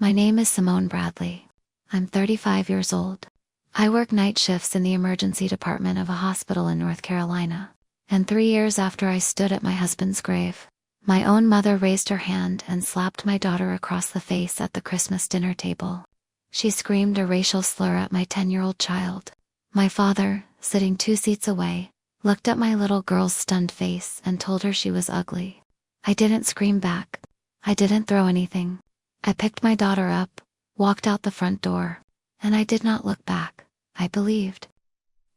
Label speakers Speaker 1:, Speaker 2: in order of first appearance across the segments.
Speaker 1: My name is Simone Bradley. I'm 35 years old. I work night shifts in the emergency department of a hospital in North Carolina. And 3 years after I stood at my husband's grave, my own mother raised her hand and slapped my daughter across the face at the Christmas dinner table. She screamed a racial slur at my 10-year-old child. My father, sitting 2 seats away, looked at my little girl's stunned face and told her she was ugly. I didn't scream back. I didn't throw anything. I picked my daughter up, walked out the front door, and I did not look back. I believed.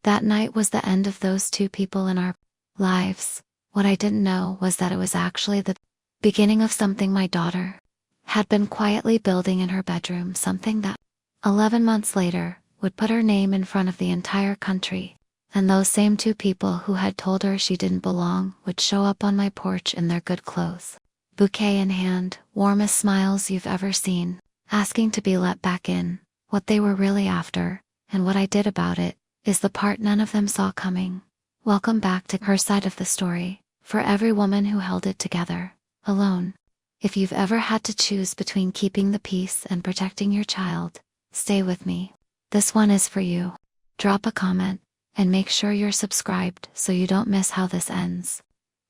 Speaker 1: That night was the end of those 2 people in our lives. What I didn't know was that it was actually the beginning of something my daughter had been quietly building in her bedroom, something that, 11 months later, would put her name in front of the entire country, and those same 2 people who had told her she didn't belong would show up on my porch in their good clothes, bouquet in hand, warmest smiles you've ever seen, asking to be let back in. What they were really after, and what I did about it, is the part none of them saw coming. Welcome back to her side of the story, for every woman who held it together, alone. If you've ever had to choose between keeping the peace and protecting your child, stay with me. This one is for you. Drop a comment, and make sure you're subscribed so you don't miss how this ends.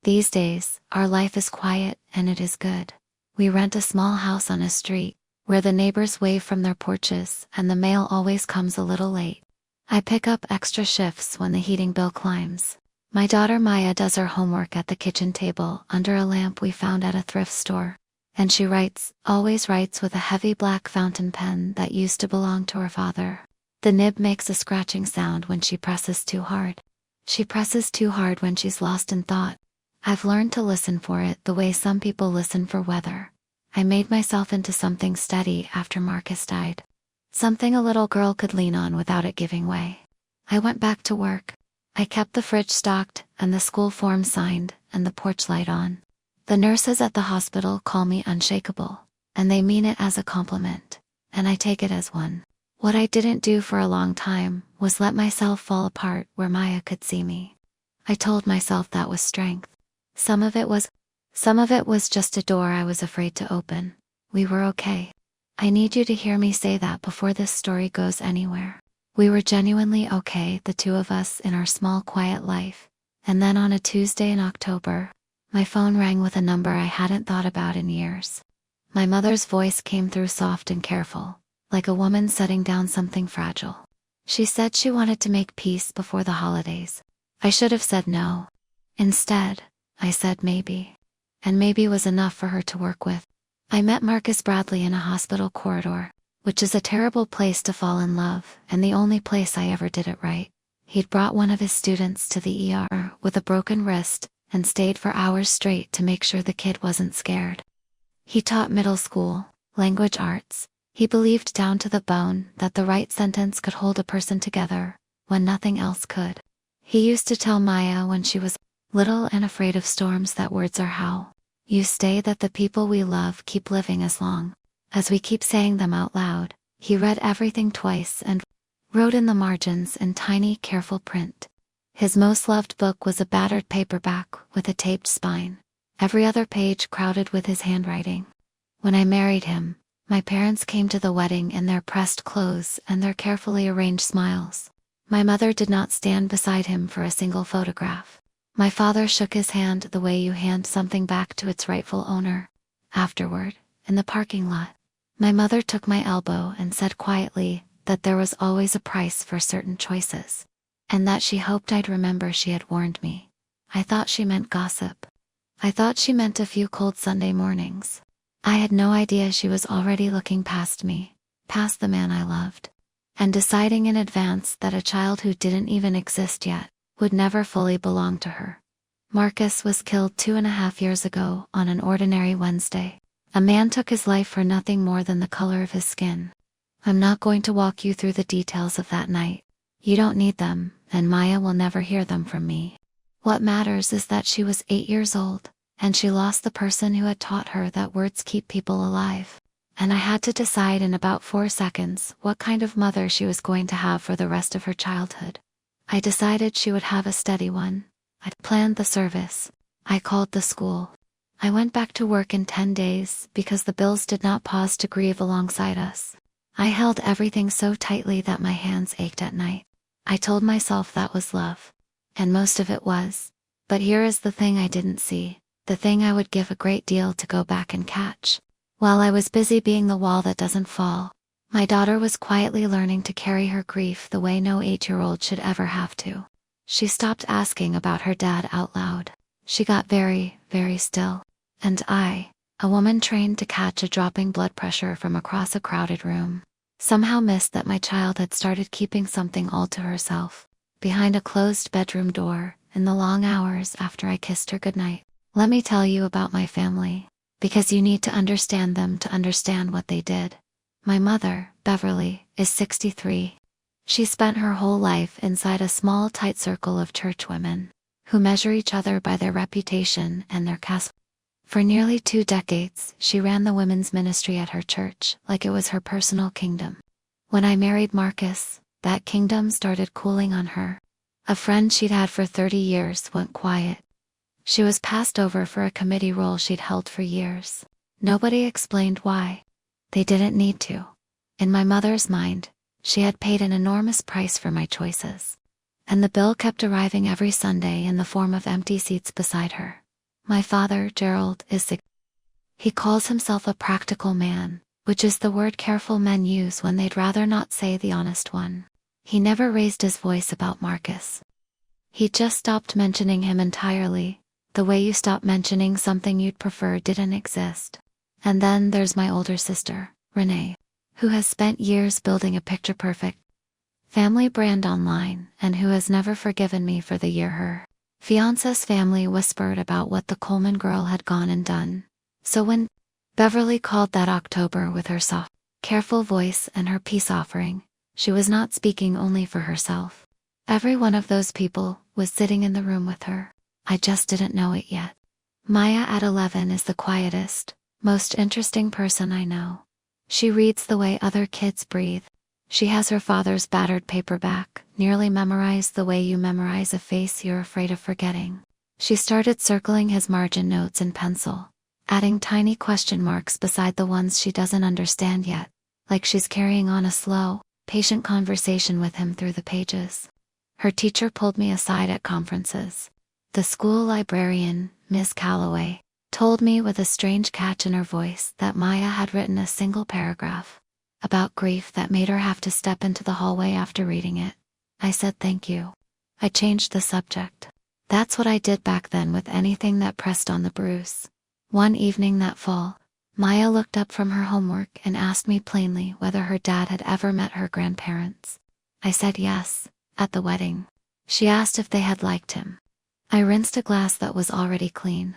Speaker 1: These days, our life is quiet and it is good. We rent a small house on a street, where the neighbors wave from their porches and the mail always comes a little late. I pick up extra shifts when the heating bill climbs. My daughter Maya does her homework at the kitchen table under a lamp we found at a thrift store. And she writes, always writes with a heavy black fountain pen that used to belong to her father. The nib makes a scratching sound when she presses too hard. She presses too hard when she's lost in thought. I've learned to listen for it the way some people listen for weather. I made myself into something steady after Marcus died. Something a little girl could lean on without it giving way. I went back to work. I kept the fridge stocked, and the school form signed, and the porch light on. The nurses at the hospital call me unshakable, and they mean it as a compliment, and I take it as one. What I didn't do for a long time was let myself fall apart where Maya could see me. I told myself that was strength. Some of it was just a door I was afraid to open. We were okay. I need you to hear me say that before this story goes anywhere. We were genuinely okay, the 2 of us in our small quiet life. And then on a Tuesday in October, my phone rang with a number I hadn't thought about in years. My mother's voice came through soft and careful, like a woman setting down something fragile. She said she wanted to make peace before the holidays. I should have said no. Instead, I said maybe. And maybe was enough for her to work with. I met Marcus Bradley in a hospital corridor, which is a terrible place to fall in love, and the only place I ever did it right. He'd brought one of his students to the ER with a broken wrist, and stayed for hours straight to make sure the kid wasn't scared. He taught middle school, language arts. He believed down to the bone that the right sentence could hold a person together, when nothing else could. He used to tell Maya when she was little and afraid of storms that words are how you stay, that the people we love keep living as long as we keep saying them out loud. He read everything twice and wrote in the margins in tiny, careful print. His most loved book was a battered paperback with a taped spine, every other page crowded with his handwriting. When I married him, my parents came to the wedding in their pressed clothes and their carefully arranged smiles. My mother did not stand beside him for a single photograph. My father shook his hand the way you hand something back to its rightful owner. Afterward, in the parking lot, my mother took my elbow and said quietly that there was always a price for certain choices, and that she hoped I'd remember she had warned me. I thought she meant gossip. I thought she meant a few cold Sunday mornings. I had no idea she was already looking past me, past the man I loved, and deciding in advance that a child who didn't even exist yet would never fully belong to her. Marcus was killed 2.5 years ago on an ordinary Wednesday. A man took his life for nothing more than the color of his skin. I'm not going to walk you through the details of that night. You don't need them, and Maya will never hear them from me. What matters is that she was 8 years old, and she lost the person who had taught her that words keep people alive. And I had to decide in about 4 seconds what kind of mother she was going to have for the rest of her childhood. I decided she would have a steady one. I'd planned the service. I called the school. I went back to work in 10 days because the bills did not pause to grieve alongside us. I held everything so tightly that my hands ached at night. I told myself that was love. And most of it was. But here is the thing I didn't see, the thing I would give a great deal to go back and catch. While I was busy being the wall that doesn't fall, my daughter was quietly learning to carry her grief the way no 8-year-old should ever have to. She stopped asking about her dad out loud. She got very, very still. And I, a woman trained to catch a dropping blood pressure from across a crowded room, somehow missed that my child had started keeping something all to herself, behind a closed bedroom door, in the long hours after I kissed her goodnight. Let me tell you about my family, because you need to understand them to understand what they did. My mother, Beverly, is 63. She spent her whole life inside a small tight circle of church women, who measure each other by their reputation and their caste. For nearly 2 decades, she ran the women's ministry at her church like it was her personal kingdom. When I married Marcus, that kingdom started cooling on her. A friend she'd had for 30 years went quiet. She was passed over for a committee role she'd held for years. Nobody explained why. They didn't need to. In my mother's mind, she had paid an enormous price for my choices. And the bill kept arriving every Sunday in the form of empty seats beside her. My father, Gerald, is sick. He calls himself a practical man, which is the word careful men use when they'd rather not say the honest one. He never raised his voice about Marcus. He just stopped mentioning him entirely, the way you stop mentioning something you'd prefer didn't exist. And then there's my older sister, Renee, who has spent years building a picture-perfect family brand online and who has never forgiven me for the year her fiance's family whispered about what the Coleman girl had gone and done. So when Beverly called that October with her soft, careful voice and her peace offering, she was not speaking only for herself. Every one of those people was sitting in the room with her. I just didn't know it yet. Maya at 11 is the quietest, most interesting person I know. She reads the way other kids breathe. She has her father's battered paperback, nearly memorized the way you memorize a face you're afraid of forgetting. She started circling his margin notes in pencil, adding tiny question marks beside the ones she doesn't understand yet, like she's carrying on a slow, patient conversation with him through the pages. Her teacher pulled me aside at conferences. The school librarian, Miss Calloway, told me with a strange catch in her voice that Maya had written a single paragraph about grief that made her have to step into the hallway after reading it. I said thank you. I changed the subject. That's what I did back then with anything that pressed on the bruise. One evening that fall, Maya looked up from her homework and asked me plainly whether her dad had ever met her grandparents. I said yes, at the wedding. She asked if they had liked him. I rinsed a glass that was already clean.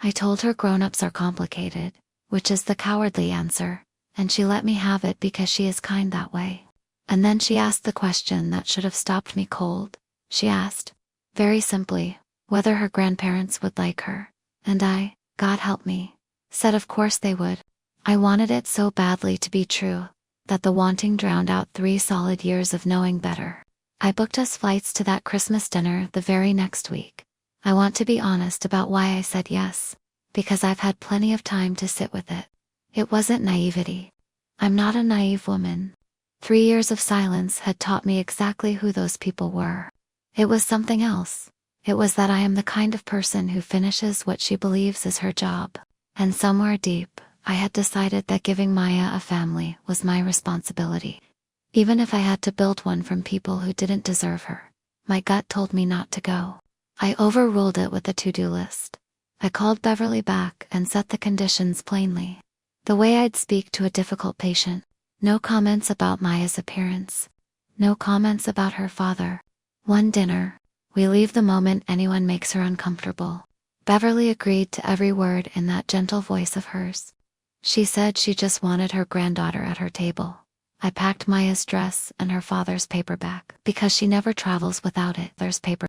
Speaker 1: I told her grown-ups are complicated, which is the cowardly answer, and she let me have it because she is kind that way. And then she asked the question that should have stopped me cold. She asked, very simply, whether her grandparents would like her. And I, God help me, said of course they would. I wanted it so badly to be true, that the wanting drowned out 3 solid years of knowing better. I booked us flights to that Christmas dinner the very next week. I want to be honest about why I said yes, because I've had plenty of time to sit with it. It wasn't naivety. I'm not a naive woman. 3 years of silence had taught me exactly who those people were. It was something else. It was that I am the kind of person who finishes what she believes is her job. And somewhere deep, I had decided that giving Maya a family was my responsibility. Even if I had to build one from people who didn't deserve her. My gut told me not to go. I overruled it with a to-do list. I called Beverly back and set the conditions plainly. The way I'd speak to a difficult patient. No comments about Maya's appearance. No comments about her father. One dinner. We leave the moment anyone makes her uncomfortable. Beverly agreed to every word in that gentle voice of hers. She said she just wanted her granddaughter at her table. I packed Maya's dress and her father's paperback because she never travels without it. There's paper.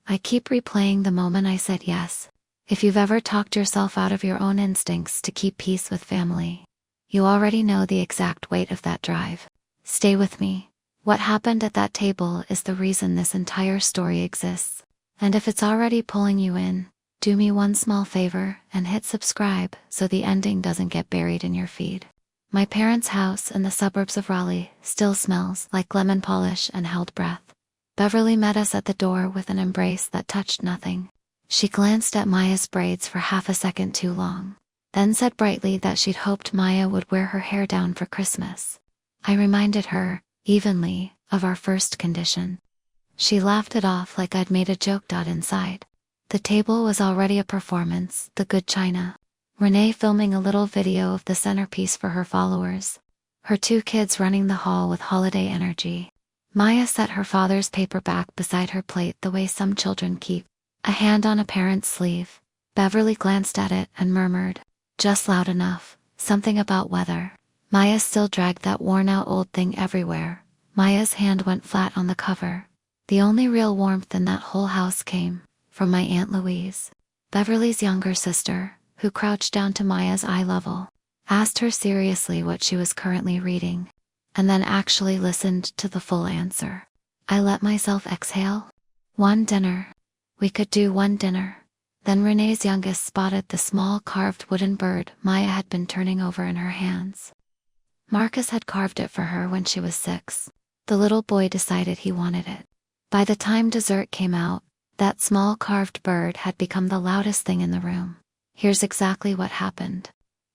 Speaker 1: I keep replaying the moment I said yes. If you've ever talked yourself out of your own instincts to keep peace with family, you already know the exact weight of that drive. Stay with me. What happened at that table is the reason this entire story exists. And if it's already pulling you in, Do me one small favor and hit subscribe so the ending doesn't get buried in your feed. My parents' house in the suburbs of Raleigh still smells like lemon polish and held breath. Beverly met us at the door with an embrace that touched nothing. She glanced at Maya's braids for half a second too long, then said brightly that she'd hoped Maya would wear her hair down for Christmas. I reminded her, evenly, of our first condition. She laughed it off like I'd made a joke. Inside the table was already a performance, the good china. Renee filming a little video of the centerpiece for her followers. Her two kids running the hall with holiday energy. Maya set her father's paper back beside her plate the way some children keep a hand on a parent's sleeve. Beverly glanced at it and murmured, just loud enough, something about weather. Maya still dragged that worn-out old thing everywhere. Maya's hand went flat on the cover. The only real warmth in that whole house came from my Aunt Louise, Beverly's younger sister, who crouched down to Maya's eye level, asked her seriously what she was currently reading, and then actually listened to the full answer. I let myself exhale. One dinner. We could do one dinner. Then Renee's youngest spotted the small carved wooden bird Maya had been turning over in her hands. Marcus had carved it for her when she was 6. The little boy decided he wanted it. By the time dessert came out, that small carved bird had become the loudest thing in the room. Here's exactly what happened.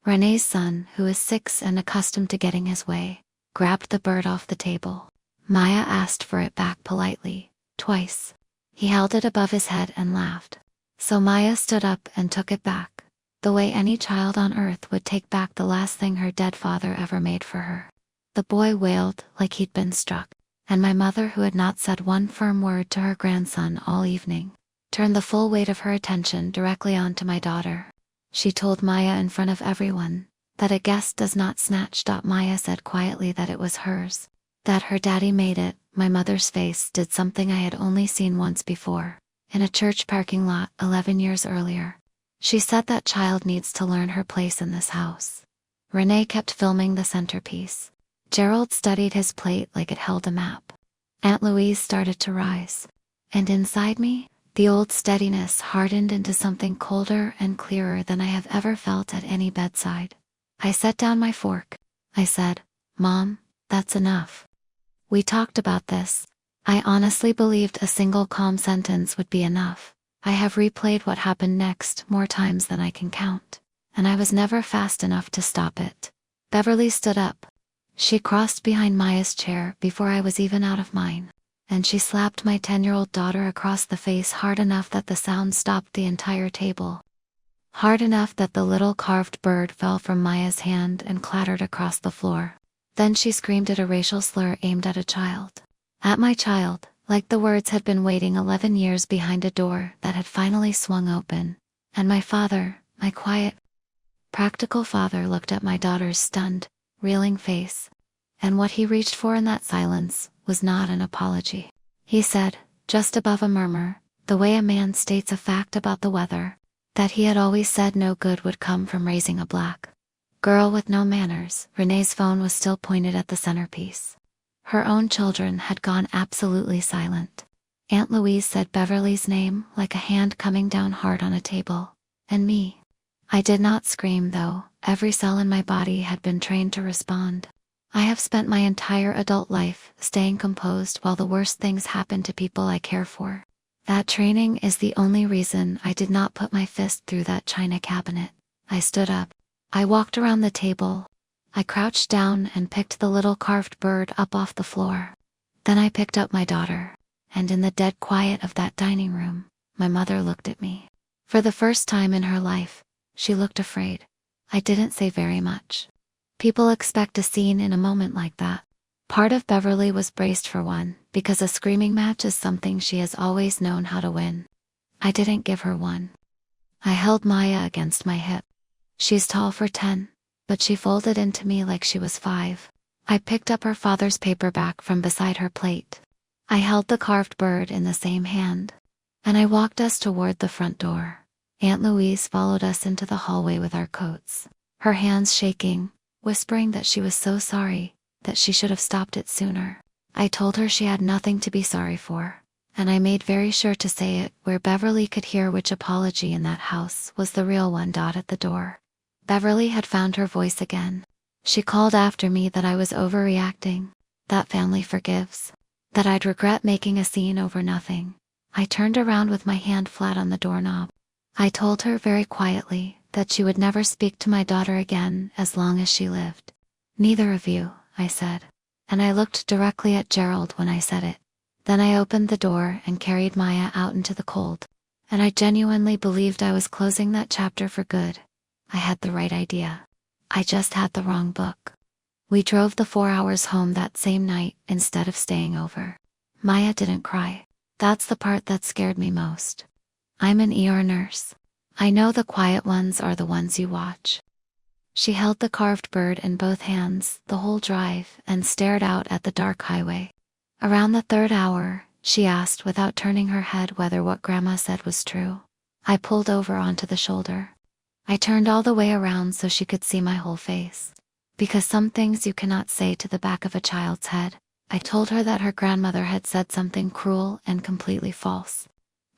Speaker 1: Renee's son, who is 6 and accustomed to getting his way, grabbed the bird off the table. Maya asked for it back politely, twice. He held it above his head and laughed. So Maya stood up and took it back, the way any child on earth would take back the last thing her dead father ever made for her. The boy wailed like he'd been struck, and my mother, who had not said one firm word to her grandson all evening, turned the full weight of her attention directly onto my daughter. She told Maya in front of everyone that a guest does not snatch. Maya said quietly that it was hers, that her daddy made it. My mother's face did something I had only seen once before, in a church parking lot 11 years earlier. She said that child needs to learn her place in this house. Renee kept filming the centerpiece. Gerald studied his plate like it held a map. Aunt Louise started to rise. And inside me, the old steadiness hardened into something colder and clearer than I have ever felt at any bedside. I set down my fork. I said, Mom, that's enough. We talked about this. I honestly believed a single calm sentence would be enough. I have replayed what happened next more times than I can count, and I was never fast enough to stop it. Beverly stood up. She crossed behind Maya's chair before I was even out of mine, and she slapped my 10-year-old daughter across the face hard enough that the sound stopped the entire table. Hard enough that the little carved bird fell from Maya's hand and clattered across the floor. Then she screamed at a racial slur aimed at a child. At my child, like the words had been waiting 11 years behind a door that had finally swung open. And my father, my quiet, practical father, looked at my daughter's stunned, reeling face. And what he reached for in that silence was not an apology. He said, just above a murmur, the way a man states a fact about the weather, that he had always said no good would come from raising a black girl with no manners. Renee's phone was still pointed at the centerpiece. Her own children had gone absolutely silent. Aunt Louise said Beverly's name like a hand coming down hard on a table. And me. I did not scream though. Every cell in my body had been trained to respond. I have spent my entire adult life staying composed while the worst things happen to people I care for. That training is the only reason I did not put my fist through that china cabinet. I stood up. I walked around the table. I crouched down and picked the little carved bird up off the floor. Then I picked up my daughter, and in the dead quiet of that dining room, my mother looked at me. For the first time in her life, she looked afraid. I didn't say very much. People expect a scene in a moment like that. Part of Beverly was braced for one, because a screaming match is something she has always known how to win. I didn't give her one. I held Maya against my hip. She's tall for 10, but she folded into me like she was 5. I picked up her father's paperback from beside her plate. I held the carved bird in the same hand, and I walked us toward the front door. Aunt Louise followed us into the hallway with our coats, her hands shaking, whispering that she was so sorry, that she should have stopped it sooner. I told her she had nothing to be sorry for, and I made very sure to say it where Beverly could hear which apology in that house was the real one. At the door, Beverly had found her voice again. She called after me that I was overreacting, that family forgives, that I'd regret making a scene over nothing. I turned around with my hand flat on the doorknob. I told her very quietly that she would never speak to my daughter again as long as she lived. Neither of you, I said. And I looked directly at Gerald when I said it. Then I opened the door and carried Maya out into the cold. And I genuinely believed I was closing that chapter for good. I had the right idea. I just had the wrong book. We drove the 4 hours home that same night instead of staying over. Maya didn't cry. That's the part that scared me most. I'm an ER nurse. I know the quiet ones are the ones you watch. She held the carved bird in both hands the whole drive and stared out at the dark highway. Around the 3rd hour, she asked without turning her head whether what Grandma said was true. I pulled over onto the shoulder. I turned all the way around so she could see my whole face. Because some things you cannot say to the back of a child's head, I told her that her grandmother had said something cruel and completely false.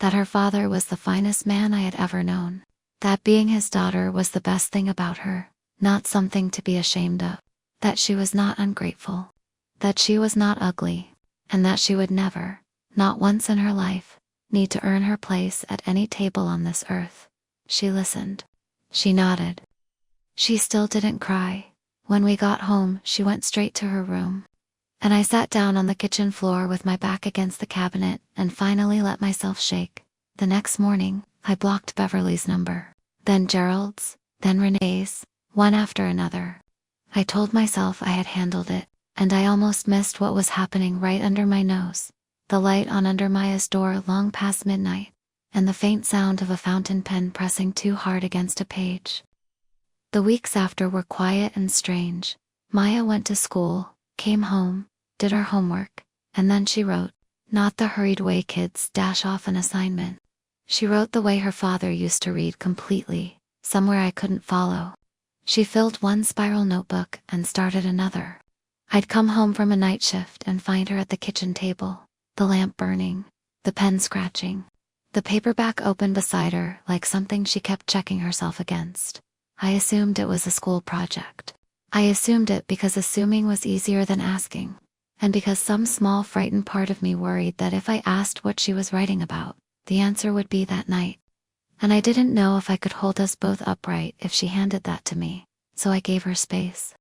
Speaker 1: That her father was the finest man I had ever known. That being his daughter was the best thing about her, not something to be ashamed of. That she was not ungrateful. That she was not ugly. And that she would never, not once in her life, need to earn her place at any table on this earth. She listened. She nodded. She still didn't cry. When we got home, she went straight to her room. And I sat down on the kitchen floor with my back against the cabinet and finally let myself shake. The next morning, I blocked Beverly's number. Then Gerald's, then Renee's, one after another. I told myself I had handled it, and I almost missed what was happening right under my nose. The light on under Maya's door long past midnight, and the faint sound of a fountain pen pressing too hard against a page. The weeks after were quiet and strange. Maya went to school, came home, did her homework, and then she wrote. Not the hurried way kids dash off an assignment. She wrote the way her father used to read completely, somewhere I couldn't follow. She filled one spiral notebook and started another. I'd come home from a night shift and find her at the kitchen table, the lamp burning, the pen scratching, the paperback open beside her like something she kept checking herself against. I assumed it was a school project. I assumed it because assuming was easier than asking, and because some small frightened part of me worried that if I asked what she was writing about, the answer would be that night. And I didn't know if I could hold us both upright if she handed that to me, so I gave her space.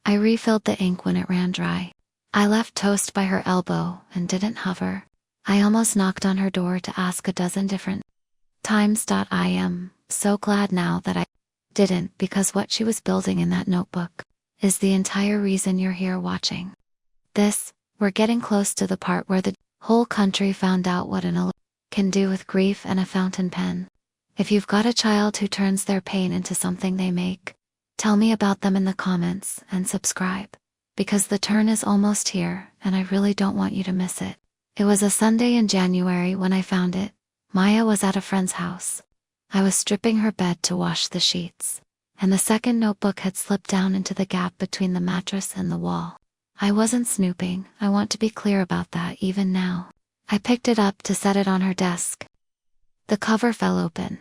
Speaker 1: I refilled the ink when it ran dry. I left toast by her elbow and didn't hover. I almost knocked on her door to ask a dozen different times. I am so glad now that I didn't, because what she was building in that notebook is the entire reason you're here watching. We're getting close to the part where the whole country found out what an alert can do with grief and a fountain pen. If you've got a child who turns their pain into something they make, tell me about them in the comments and subscribe. Because the turn is almost here and I really don't want you to miss it. It was a Sunday in January when I found it. Maya was at a friend's house. I was stripping her bed to wash the sheets, and the second notebook had slipped down into the gap between the mattress and the wall. I wasn't snooping, I want to be clear about that even now. I picked it up to set it on her desk. The cover fell open.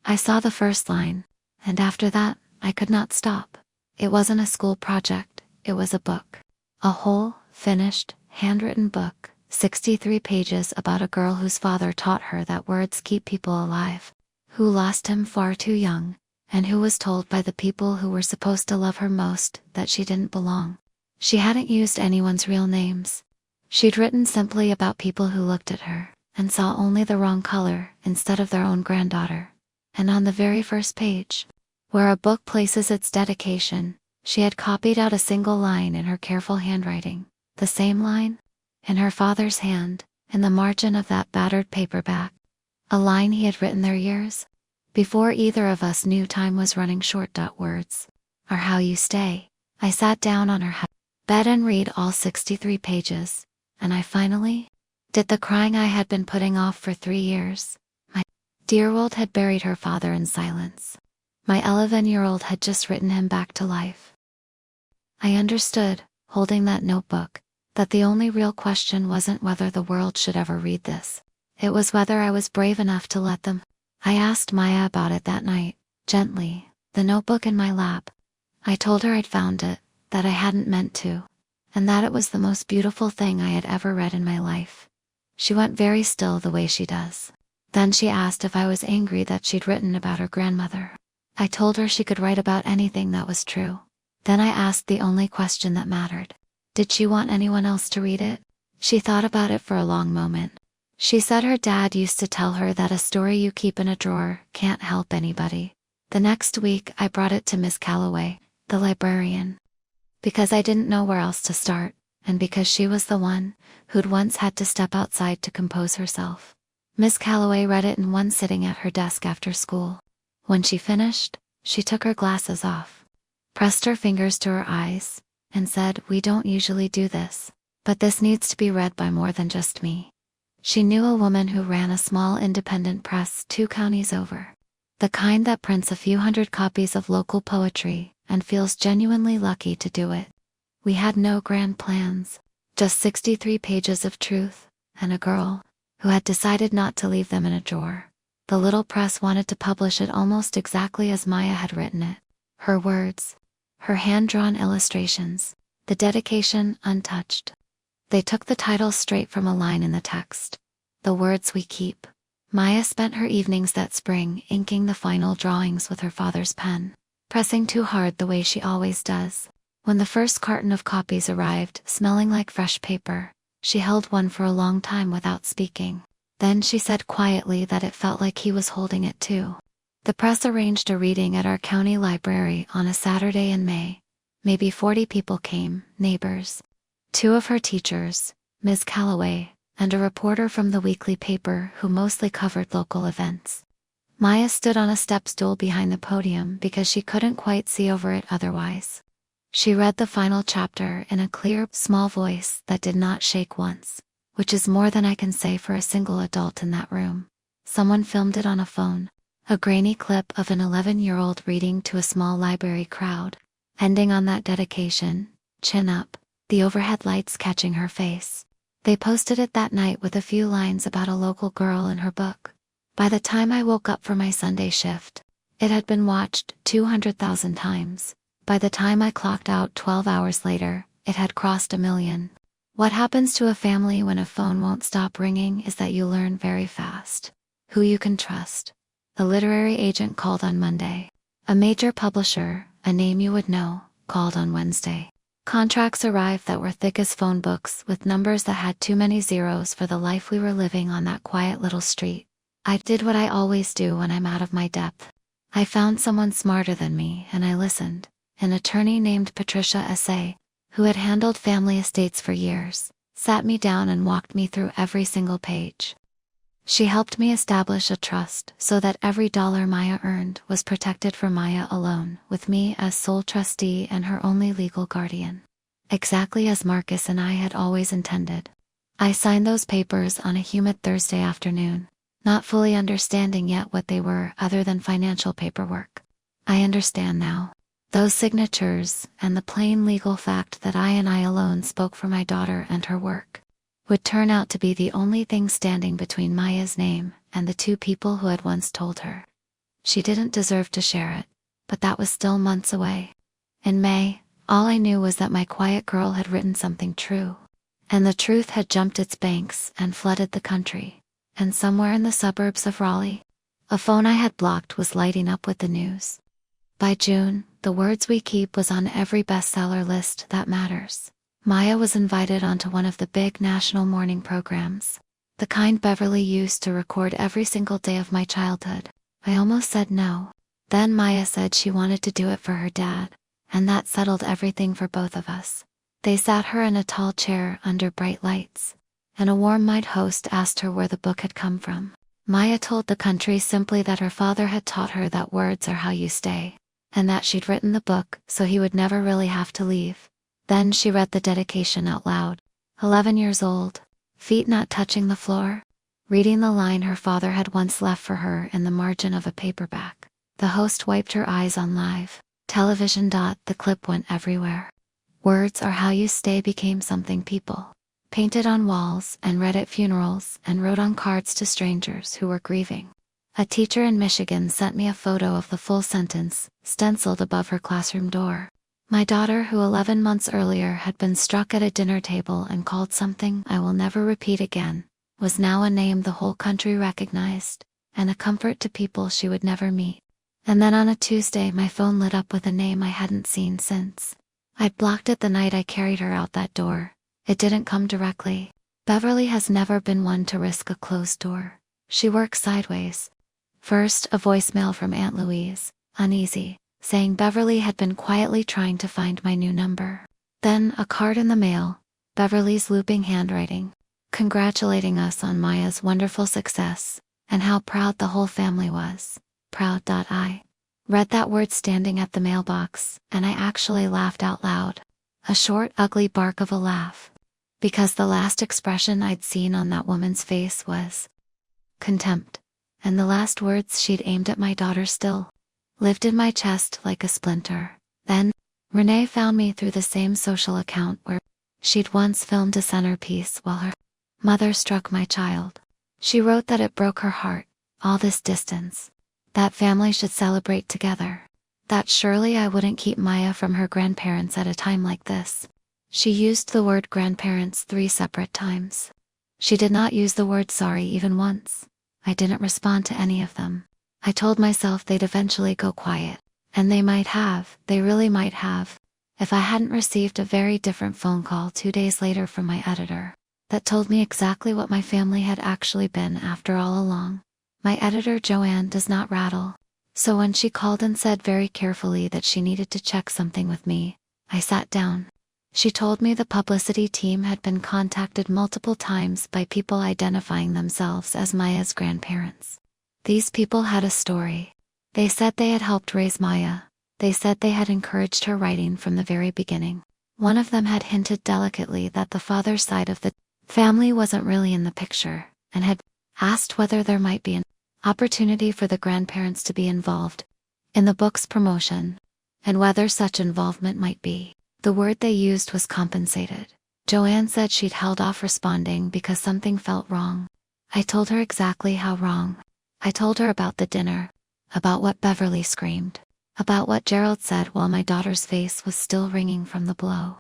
Speaker 1: I saw the first line, and after that, I could not stop. It wasn't a school project, it was a book. A whole, finished, handwritten book, 63 pages about a girl whose father taught her that words keep people alive, who lost him far too young, and who was told by the people who were supposed to love her most that she didn't belong. She hadn't used anyone's real names. She'd written simply about people who looked at her and saw only the wrong color instead of their own granddaughter. And on the very first page, where a book places its dedication, she had copied out a single line in her careful handwriting, the same line, in her father's hand, in the margin of that battered paperback. A line he had written there years before either of us knew time was running short. Words are how you stay. I sat down on her bed and read all 63 pages, and I finally did the crying I had been putting off for 3 years. My dear world had buried her father in silence. My 11-year-old had just written him back to life. I understood, holding that notebook, that the only real question wasn't whether the world should ever read this. It was whether I was brave enough to let them. I asked Maya about it that night, gently, the notebook in my lap. I told her I'd found it, that I hadn't meant to, and that it was the most beautiful thing I had ever read in my life. She went very still the way she does. Then she asked if I was angry that she'd written about her grandmother. I told her she could write about anything that was true. Then I asked the only question that mattered. Did she want anyone else to read it? She thought about it for a long moment. She said her dad used to tell her that a story you keep in a drawer can't help anybody. The next week I brought it to Miss Calloway, the librarian, because I didn't know where else to start, and because she was the one who'd once had to step outside to compose herself. Miss Calloway read it in one sitting at her desk after school. When she finished, she took her glasses off, pressed her fingers to her eyes, and said, "We don't usually do this, but this needs to be read by more than just me." She knew a woman who ran a small independent press 2 counties over, the kind that prints a few hundred copies of local poetry and feels genuinely lucky to do it. We had no grand plans, just 63 pages of truth, and a girl who had decided not to leave them in a drawer. The little press wanted to publish it almost exactly as Maya had written it. Her words, her hand-drawn illustrations, the dedication untouched. They took the title straight from a line in the text. The words we keep. Maya spent her evenings that spring inking the final drawings with her father's pen, pressing too hard the way she always does. When the first carton of copies arrived, smelling like fresh paper, she held one for a long time without speaking. Then she said quietly that it felt like he was holding it too. The press arranged a reading at our county library on a Saturday in May. Maybe 40 people came, neighbors, 2 of her teachers, Ms. Calloway, and a reporter from the weekly paper who mostly covered local events. Maya stood on a step stool behind the podium because she couldn't quite see over it otherwise. She read the final chapter in a clear, small voice that did not shake once, which is more than I can say for a single adult in that room. Someone filmed it on a phone, a grainy clip of an 11-year-old reading to a small library crowd, ending on that dedication, chin up, the overhead lights catching her face. They posted it that night with a few lines about a local girl in her book. By the time I woke up for my Sunday shift, it had been watched 200,000 times. By the time I clocked out 12 hours later, it had crossed 1 million. What happens to a family when a phone won't stop ringing is that you learn very fast who you can trust. A literary agent called on Monday. A major publisher, a name you would know, called on Wednesday. Contracts arrived that were thick as phone books with numbers that had too many zeros for the life we were living on that quiet little street. I did what I always do when I'm out of my depth. I found someone smarter than me and I listened. An attorney named Patricia S.A., who had handled family estates for years, sat me down and walked me through every single page. She helped me establish a trust so that every dollar Maya earned was protected for Maya alone, with me as sole trustee and her only legal guardian. Exactly as Marcus and I had always intended. I signed those papers on a humid Thursday afternoon, not fully understanding yet what they were other than financial paperwork. I understand now. Those signatures, and the plain legal fact that I alone spoke for my daughter and her work, would turn out to be the only thing standing between Maya's name and the 2 people who had once told her. She didn't deserve to share it, but that was still months away. In May, all I knew was that my quiet girl had written something true, and the truth had jumped its banks and flooded the country, and somewhere in the suburbs of Raleigh, a phone I had blocked was lighting up with the news. By June, The Words We Keep was on every bestseller list that matters. Maya was invited onto one of the big national morning programs, the kind Beverly used to record every single day of my childhood. I almost said no. Then Maya said she wanted to do it for her dad, and that settled everything for both of us. They sat her in a tall chair under bright lights, and a warm-eyed host asked her where the book had come from. Maya told the country simply that her father had taught her that words are how you stay, and that she'd written the book so he would never really have to leave. Then she read the dedication out loud. 11 years old, feet not touching the floor, reading the line her father had once left for her in the margin of a paperback. The host wiped her eyes on live television. The clip went everywhere. Words are how you stay became something people painted on walls and read at funerals and wrote on cards to strangers who were grieving. A teacher in Michigan sent me a photo of the full sentence, stenciled above her classroom door. My daughter, who 11 months earlier had been struck at a dinner table and called something I will never repeat again, was now a name the whole country recognized, and a comfort to people she would never meet. And then on a Tuesday my phone lit up with a name I hadn't seen since. I'd blocked it the night I carried her out that door. It didn't come directly. Beverly has never been one to risk a closed door. She works sideways. First, a voicemail from Aunt Louise, uneasy, saying Beverly had been quietly trying to find my new number. Then a card in the mail, Beverly's looping handwriting, congratulating us on Maya's wonderful success, and how proud the whole family was. Proud. I read that word standing at the mailbox, and I actually laughed out loud. A short, ugly bark of a laugh. Because the last expression I'd seen on that woman's face was contempt, and the last words she'd aimed at my daughter still lived in my chest like a splinter. Then, Renee found me through the same social account where she'd once filmed a centerpiece while her mother struck my child. She wrote that it broke her heart, all this distance. That family should celebrate together. That surely I wouldn't keep Maya from her grandparents at a time like this. She used the word grandparents 3 separate times. She did not use the word sorry even once. I didn't respond to any of them. I told myself they'd eventually go quiet. And they might have, they really might have, if I hadn't received a very different phone call 2 days later from my editor, that told me exactly what my family had actually been after all along. My editor Joanne does not rattle. So when she called and said very carefully that she needed to check something with me, I sat down. She told me the publicity team had been contacted multiple times by people identifying themselves as Maya's grandparents. These people had a story. They said they had helped raise Maya. They said they had encouraged her writing from the very beginning. One of them had hinted delicately that the father's side of the family wasn't really in the picture, and had asked whether there might be an opportunity for the grandparents to be involved in the book's promotion, and whether such involvement might be. The word they used was compensated. Joanne said she'd held off responding because something felt wrong. I told her exactly how wrong. I told her about the dinner, about what Beverly screamed, about what Gerald said while my daughter's face was still ringing from the blow.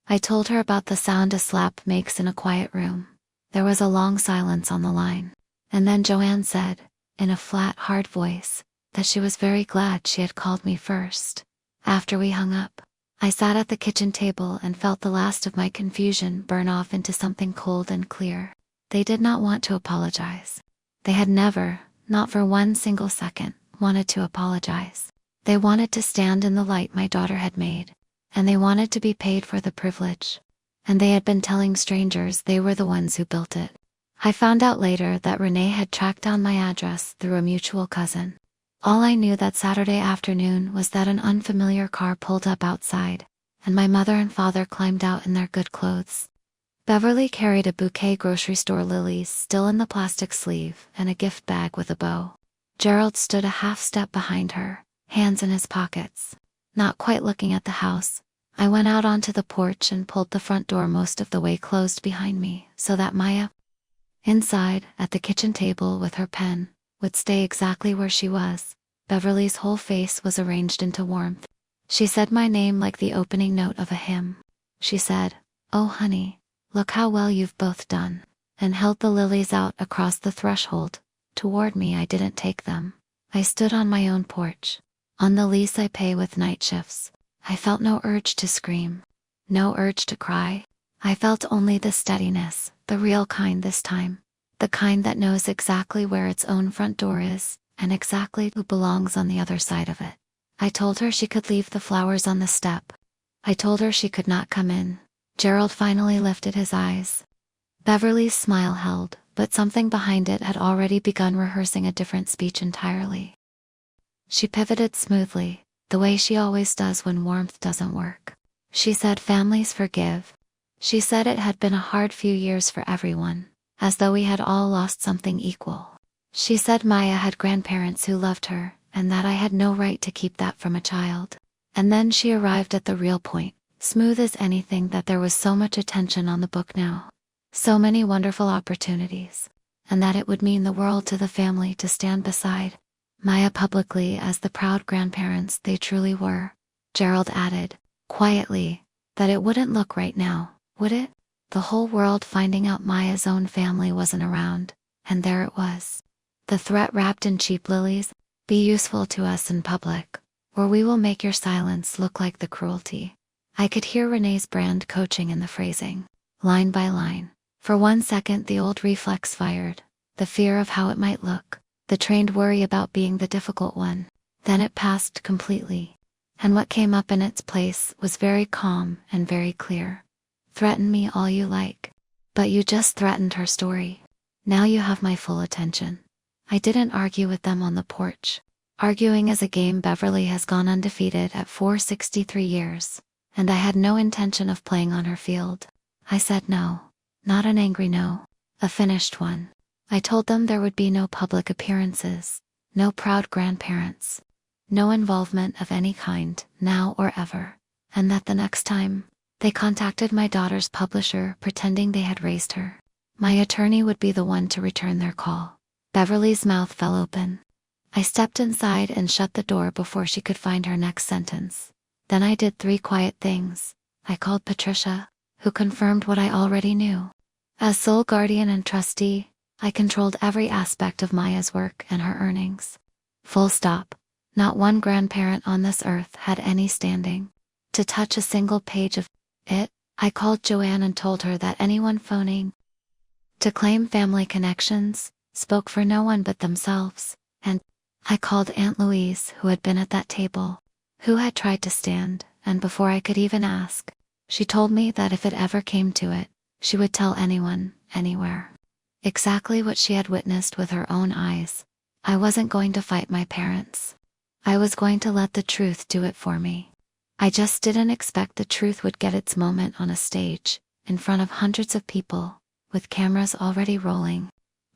Speaker 1: I told her about the sound a slap makes in a quiet room. There was a long silence on the line. And then Joanne said, in a flat, hard voice, that she was very glad she had called me first. After we hung up, I sat at the kitchen table and felt the last of my confusion burn off into something cold and clear. They did not want to apologize. They had never, not for one single second, wanted to apologize. They wanted to stand in the light my daughter had made, and they wanted to be paid for the privilege. And they had been telling strangers they were the ones who built it. I found out later that Renee had tracked down my address through a mutual cousin. All I knew that Saturday afternoon was that an unfamiliar car pulled up outside, and my mother and father climbed out in their good clothes. Beverly carried a bouquet grocery store lilies still in the plastic sleeve and a gift bag with a bow. Gerald stood a half step behind her, hands in his pockets. Not quite looking at the house, I went out onto the porch and pulled the front door most of the way closed behind me so that Maya, inside, at the kitchen table with her pen, would stay exactly where she was. Beverly's whole face was arranged into warmth. She said my name like the opening note of a hymn. She said, "Oh honey, look how well you've both done," and held the lilies out across the threshold. Toward me. I didn't take them. I stood on my own porch. On the lease I pay with night shifts. I felt no urge to scream. No urge to cry. I felt only the steadiness, the real kind this time. The kind that knows exactly where its own front door is, and exactly who belongs on the other side of it. I told her she could leave the flowers on the step. I told her she could not come in. Gerald finally lifted his eyes. Beverly's smile held, but something behind it had already begun rehearsing a different speech entirely. She pivoted smoothly, the way she always does when warmth doesn't work. She said families forgive. She said it had been a hard few years for everyone, as though we had all lost something equal. She said Maya had grandparents who loved her, and that I had no right to keep that from a child. And then she arrived at the real point, smooth as anything, that there was so much attention on the book now. So many wonderful opportunities, and that it would mean the world to the family to stand beside Maya publicly as the proud grandparents they truly were. Gerald added, quietly, that it wouldn't look right now, would it? The whole world finding out Maya's own family wasn't around, and there it was. The threat wrapped in cheap lilies: be useful to us in public, or we will make your silence look like the cruelty. I could hear Renee's brand coaching in the phrasing, line by line. For 1 second the old reflex fired, the fear of how it might look, the trained worry about being the difficult one. Then it passed completely, and what came up in its place was very calm and very clear. Threaten me all you like, but you just threatened her story. Now you have my full attention. I didn't argue with them on the porch. Arguing is a game Beverly has gone undefeated at for 63 years, and I had no intention of playing on her field. I said no. Not an angry no, a finished one. I told them there would be no public appearances, no proud grandparents, no involvement of any kind, now or ever, and that the next time they contacted my daughter's publisher pretending they had raised her, my attorney would be the one to return their call. Beverly's mouth fell open. I stepped inside and shut the door before she could find her next sentence. Then I did 3 quiet things. I called Patricia, who confirmed what I already knew. As sole guardian and trustee, I controlled every aspect of Maya's work and her earnings. Full stop. Not one grandparent on this earth had any standing to touch a single page of it. I called Joanne and told her that anyone phoning to claim family connections spoke for no one but themselves, and I called Aunt Louise, who had been at that table, who had tried to stand, and before I could even ask, she told me that if it ever came to it, she would tell anyone, anywhere. Exactly what she had witnessed with her own eyes. I wasn't going to fight my parents. I was going to let the truth do it for me. I just didn't expect the truth would get its moment on a stage, in front of hundreds of people, with cameras already rolling.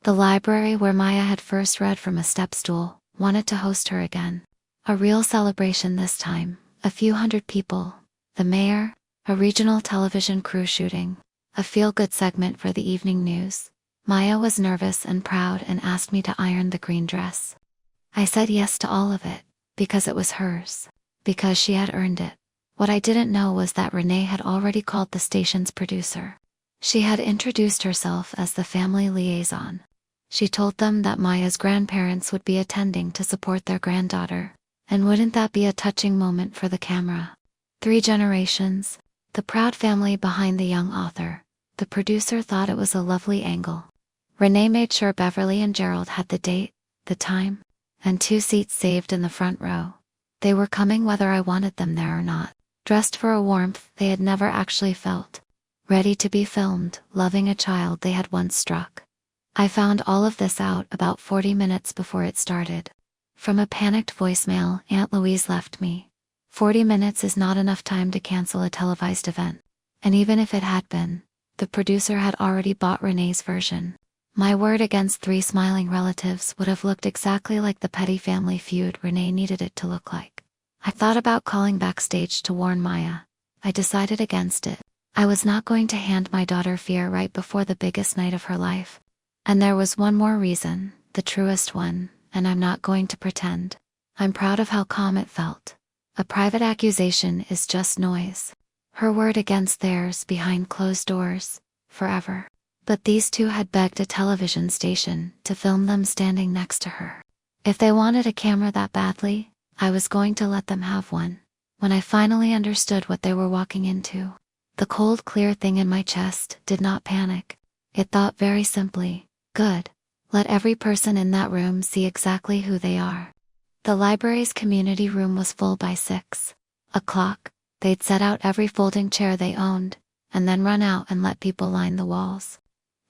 Speaker 1: The library where Maya had first read from a step stool wanted to host her again. A real celebration this time, a few hundred people, the mayor, a regional television crew shooting, a feel-good segment for the evening news. Maya was nervous and proud and asked me to iron the green dress. I said yes to all of it, because it was hers, because she had earned it. What I didn't know was that Renee had already called the station's producer. She had introduced herself as the family liaison. She told them that Maya's grandparents would be attending to support their granddaughter, and wouldn't that be a touching moment for the camera? 3 generations, the proud family behind the young author. The producer thought it was a lovely angle. Renee made sure Beverly and Gerald had the date, the time, and 2 seats saved in the front row. They were coming whether I wanted them there or not, dressed for a warmth they had never actually felt, ready to be filmed, loving a child they had once struck. I found all of this out about 40 minutes before it started. From a panicked voicemail Aunt Louise left me. 40 minutes is not enough time to cancel a televised event. And even if it had been, the producer had already bought Renee's version. My word against 3 smiling relatives would have looked exactly like the petty family feud Renee needed it to look like. I thought about calling backstage to warn Maya. I decided against it. I was not going to hand my daughter fear right before the biggest night of her life. And there was one more reason, the truest one, and I'm not going to pretend. I'm proud of how calm it felt. A private accusation is just noise. Her word against theirs behind closed doors, forever. But these 2 had begged a television station to film them standing next to her. If they wanted a camera that badly, I was going to let them have one. When I finally understood what they were walking into, the cold, clear thing in my chest did not panic. It thought very simply, good. Let every person in that room see exactly who they are. The library's community room was full by 6 o'clock. They'd set out every folding chair they owned, and then run out and let people line the walls.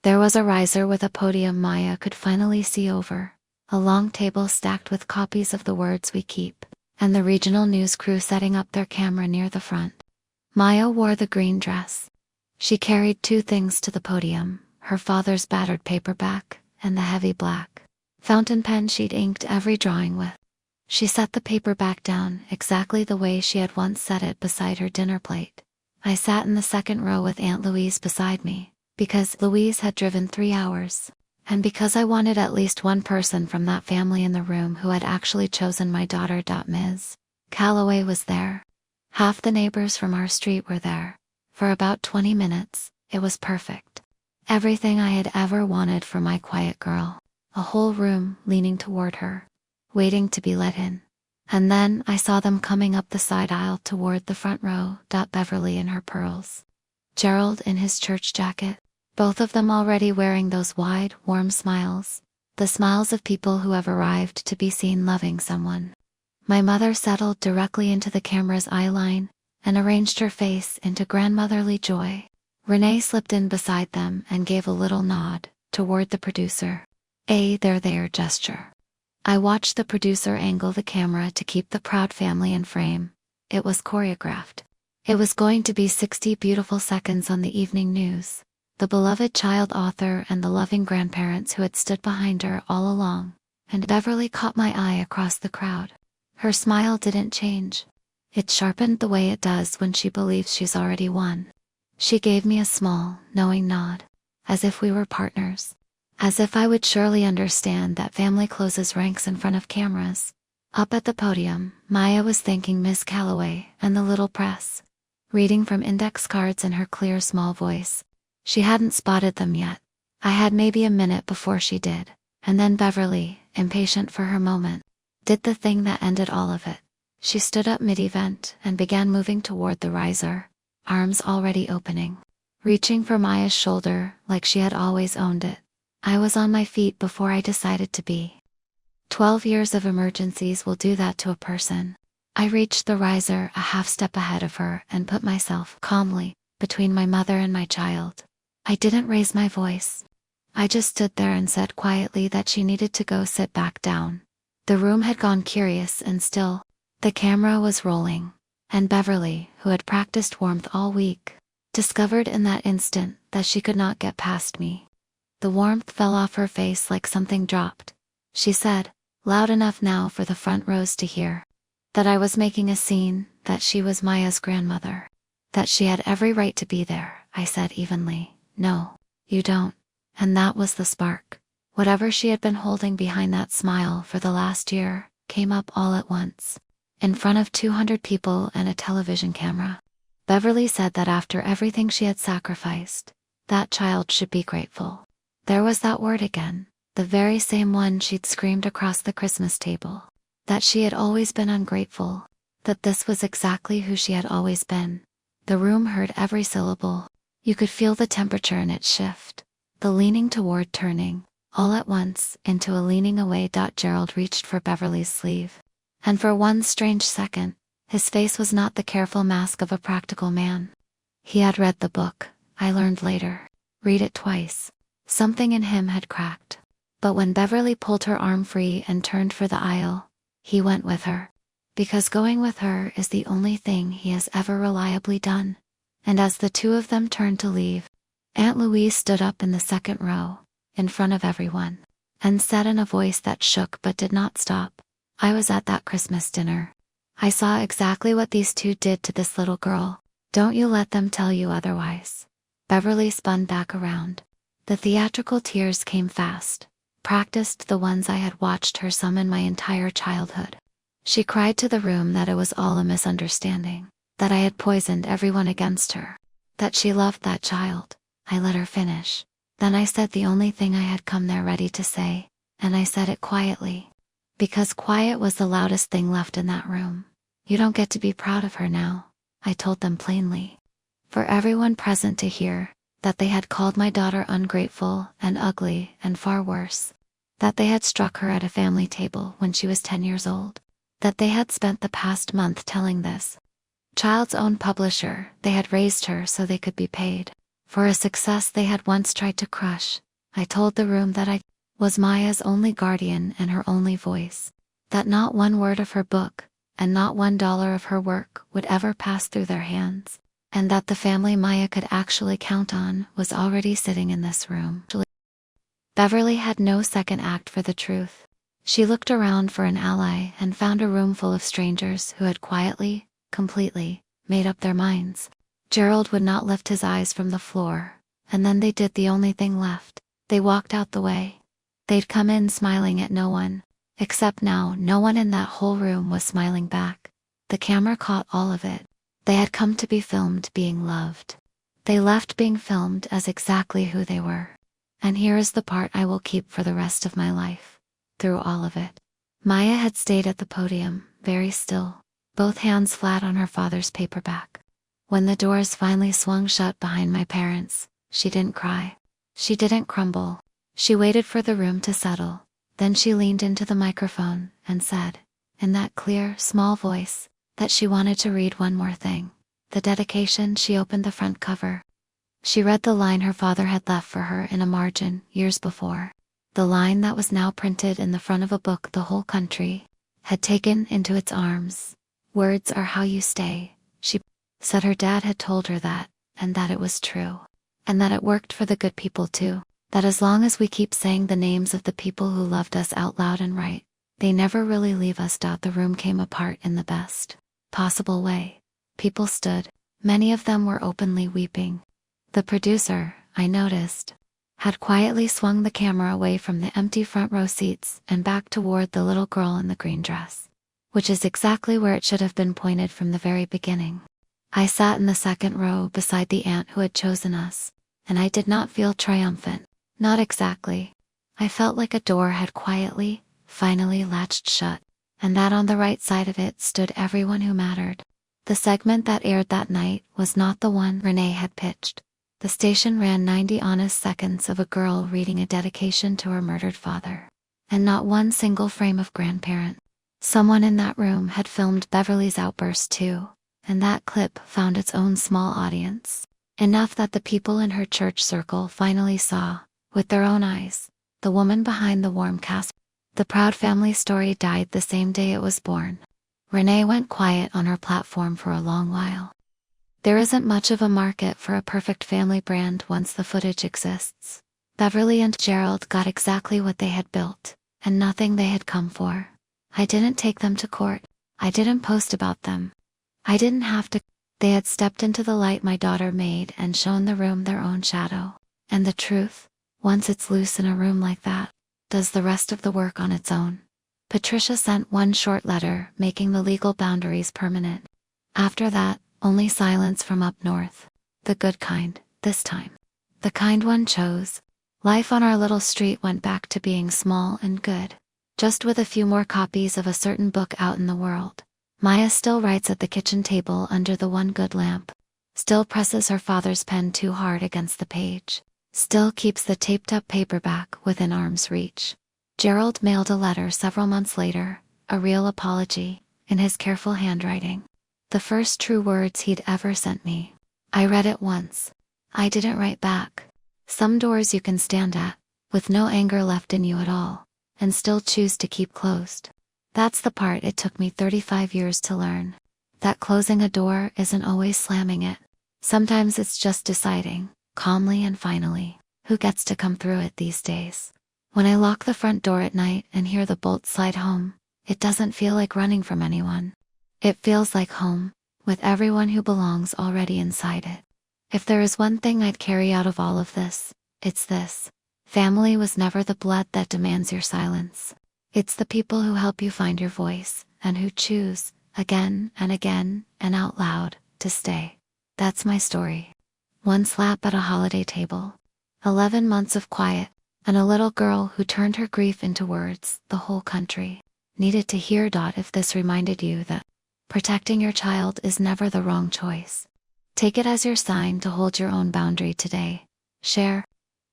Speaker 1: There was a riser with a podium Maya could finally see over, a long table stacked with copies of The Words We Keep, and the regional news crew setting up their camera near the front. Maya wore the green dress. She carried 2 things to the podium, her father's battered paperback, and the heavy black fountain pen she'd inked every drawing with. She set the paperback down exactly the way she had once set it beside her dinner plate. I sat in the second row with Aunt Louise beside me, because Louise had driven 3 hours, and because I wanted at least one person from that family in the room who had actually chosen my daughter. Ms. Calloway was there. Half the neighbors from our street were there. For about 20 minutes, it was perfect. Everything I had ever wanted for my quiet girl. A whole room leaning toward her, waiting to be let in. And then I saw them coming up the side aisle toward the front row. Beverly in her pearls. Gerald in his church jacket. Both of them already wearing those wide, warm smiles. The smiles of people who have arrived to be seen loving someone. My mother settled directly into the camera's eye line and arranged her face into grandmotherly joy. Renee slipped in beside them and gave a little nod toward the producer. There gesture. I watched the producer angle the camera to keep the proud family in frame. It was choreographed. It was going to be 60 beautiful seconds on the evening news. The beloved child author and the loving grandparents who had stood behind her all along. And Beverly caught my eye across the crowd. Her smile didn't change. It sharpened the way it does when she believes she's already won. She gave me a small, knowing nod, as if we were partners. As if I would surely understand that family closes ranks in front of cameras. Up at the podium, Maya was thanking Miss Calloway and the little press, reading from index cards in her clear small voice. She hadn't spotted them yet. I had maybe a minute before she did, and then Beverly, impatient for her moment, did the thing that ended all of it. She stood up mid-event and began moving toward the riser, arms already opening, reaching for Maya's shoulder like she had always owned it. I was on my feet before I decided to be. 12 years of emergencies will do that to a person. I reached the riser a half step ahead of her and put myself calmly between my mother and my child. I didn't raise my voice. I just stood there and said quietly that she needed to go sit back down. The room had gone curious and still. The camera was rolling, and Beverly, who had practiced warmth all week, discovered in that instant that she could not get past me. The warmth fell off her face like something dropped. She said, loud enough now for the front rows to hear, that I was making a scene, that she was Maya's grandmother, that she had every right to be there. I said evenly, no, you don't. And that was the spark. Whatever she had been holding behind that smile for the last year came up all at once, in front of 200 people and a television camera. Beverly said that after everything she had sacrificed, that child should be grateful. There was that word again, the very same one she'd screamed across the Christmas table. That she had always been ungrateful. That this was exactly who she had always been. The room heard every syllable. You could feel the temperature in it shift. The leaning toward turning, all at once, into a leaning away. Gerald reached for Beverly's sleeve. And for one strange second, his face was not the careful mask of a practical man. He had read the book, I learned later. Read it twice. Something in him had cracked. But when Beverly pulled her arm free and turned for the aisle, he went with her. Because going with her is the only thing he has ever reliably done. And as the two of them turned to leave, Aunt Louise stood up in the second row, in front of everyone, and said in a voice that shook but did not stop, I was at that Christmas dinner. I saw exactly what these two did to this little girl. Don't you let them tell you otherwise. Beverly spun back around. The theatrical tears came fast, practiced the ones I had watched her summon my entire childhood. She cried to the room that it was all a misunderstanding, that I had poisoned everyone against her, that she loved that child. I let her finish. Then I said the only thing I had come there ready to say, and I said it quietly. Because quiet was the loudest thing left in that room. You don't get to be proud of her now, I told them plainly. For everyone present to hear, that they had called my daughter ungrateful and ugly and far worse. That they had struck her at a family table when she was 10 years old. That they had spent the past month telling this child's own publisher they had raised her so they could be paid for a success they had once tried to crush. I told the room that I was Maya's only guardian and her only voice. That not one word of her book, and not $1 of her work would ever pass through their hands. And that the family Maya could actually count on was already sitting in this room. Beverly had no second act for the truth. She looked around for an ally and found a room full of strangers who had quietly, completely, made up their minds. Gerald would not lift his eyes from the floor, And then they did the only thing left. They walked out the way. They'd come in smiling at no one. Except now, no one in that whole room was smiling back. The camera caught all of it. They had come to be filmed being loved. They left being filmed as exactly who they were. And here is the part I will keep for the rest of my life. Through all of it, Maya had stayed at the podium, very still, both hands flat on her father's paperback. When the doors finally swung shut behind my parents, she didn't cry. She didn't crumble. She waited for the room to settle. Then she leaned into the microphone and said, in that clear, small voice, that she wanted to read one more thing. The dedication. She opened the front cover. She read the line her father had left for her in a margin years before. The line that was now printed in the front of a book the whole country had taken into its arms. Words are how you stay, she said. Her dad had told her that, and that it was true. And that it worked for the good people too. That as long as we keep saying the names of the people who loved us out loud and right, they never really leave us. The room came apart in the best possible way. People stood. Many of them were openly weeping. The producer, I noticed, had quietly swung the camera away from the empty front row seats and back toward the little girl in the green dress, which is exactly where it should have been pointed from the very beginning. I sat in the second row beside the aunt who had chosen us, and I did not feel triumphant. Not exactly. I felt like a door had quietly, finally latched shut, and that on the right side of it stood everyone who mattered. The segment that aired that night was not the one Renee had pitched. The station ran 90 honest seconds of a girl reading a dedication to her murdered father. And not one single frame of grandparent. Someone in that room had filmed Beverly's outburst too, and that clip found its own small audience. Enough that the people in her church circle finally saw, with their own eyes, the woman behind the warm cast. The proud family story died the same day it was born. Renee went quiet on her platform for a long while. There isn't much of a market for a perfect family brand once the footage exists. Beverly and Gerald got exactly what they had built, and nothing they had come for. I didn't take them to court. I didn't post about them. I didn't have to. They had stepped into the light my daughter made and shown the room their own shadow. And the truth, once it's loose in a room like that, does the rest of the work on its own. Patricia sent one short letter making the legal boundaries permanent. After that, only silence from up north. The good kind, this time. The kind one chose. Life on our little street went back to being small and good. Just with a few more copies of a certain book out in the world. Maya still writes at the kitchen table under the one good lamp. Still presses her father's pen too hard against the page. Still keeps the taped-up paperback within arm's reach. Gerald mailed a letter several months later, a real apology, in his careful handwriting. The first true words he'd ever sent me. I read it once. I didn't write back. Some doors you can stand at, with no anger left in you at all, and still choose to keep closed. That's the part it took me 35 years to learn. That closing a door isn't always slamming it. Sometimes it's just deciding, calmly and finally, who gets to come through it these days. When I lock the front door at night and hear the bolt slide home, it doesn't feel like running from anyone. It feels like home, with everyone who belongs already inside it. If there is one thing I'd carry out of all of this, it's this. Family was never the blood that demands your silence. It's the people who help you find your voice, and who choose, again and again, and out loud, to stay. That's my story. One slap at a holiday table. 11 months of quiet, and a little girl who turned her grief into words the whole country needed to hear. If this reminded you that protecting your child is never the wrong choice, take it as your sign to hold your own boundary today. Share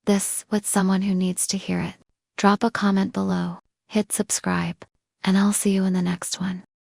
Speaker 1: this with someone who needs to hear it. Drop a comment below, hit subscribe, and I'll see you in the next one.